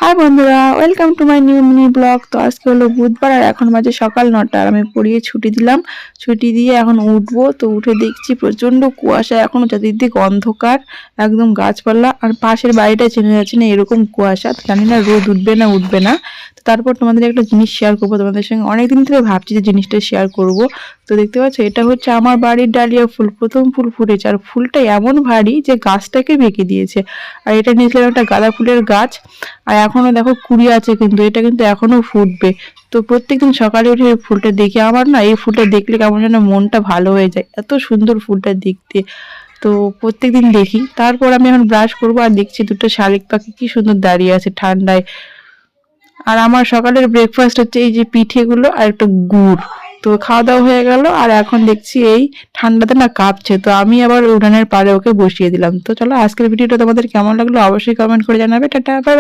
High বন্ধুরা, welcome to my new mini blog. তো আজকে হলো বুধবার আর এখন বাজে সকাল 9টা। আর আমি পড়িয়ে ছুটি দিলাম, ছুটি দিয়ে এখন উঠবো। তো উঠে দেখছি প্রচন্ড কুয়াশা, এখনো চারিদিক অন্ধকার, একদম গাছপালা আর পাশের বাড়িটা চেনা যাচ্ছে না, এরকম কুয়াশা। তো জানি না রোদ উঠবে না উঠবে না। তো তারপর তোমাদের একটা জিনিস শেয়ার করবো তোমাদের সঙ্গে, অনেকদিন ধরে ভাবছি যে জিনিসটা শেয়ার করব। তো দেখতে পাচ্ছ, এটা হচ্ছে আমার বাড়ির ডালিয়া ফুল, প্রথম ফুল ফুটেছে আর ফুলটা এমন ভারী যে গাছটাকে ভেঙে দিয়েছে। আর এটা নিয়েছিলাম একটা গাঁদা ফুলের গাছ, আর এখনো দেখো কুড়ি আছে, কিন্তু এটা কিন্তু এখনো ফুটবে। তো প্রত্যেকদিন সকালে উঠে এই ফুলটা দেখি, আমার না এই ফুলটা দেখলে কেমন যেন মনটা ভালো হয়ে যায়, এত সুন্দর ফুলটা দেখতে। তো প্রত্যেকদিন দেখি। তারপর আমি এখন ব্রাশ করবো আর দেখছি দুটো শালিক পাখি কি সুন্দর দাঁড়িয়ে আছে ঠান্ডায়। আর আমার সকালের ব্রেকফাস্ট হচ্ছে এই যে পিঠেগুলো আর একটা গুড়। তো খাওয়া দাওয়া হয়ে গেল, আর এখন দেখছি এই ঠান্ডাতে না কাঁপছে। তো আমি আবার উঠানের পাড়ে ওকে বসিয়ে দিলাম। তো চলো, আজকের ভিডিওটা তোমাদের কেমন লাগলো অবশ্যই কমেন্ট করে জানাবে। Tata, bye bye.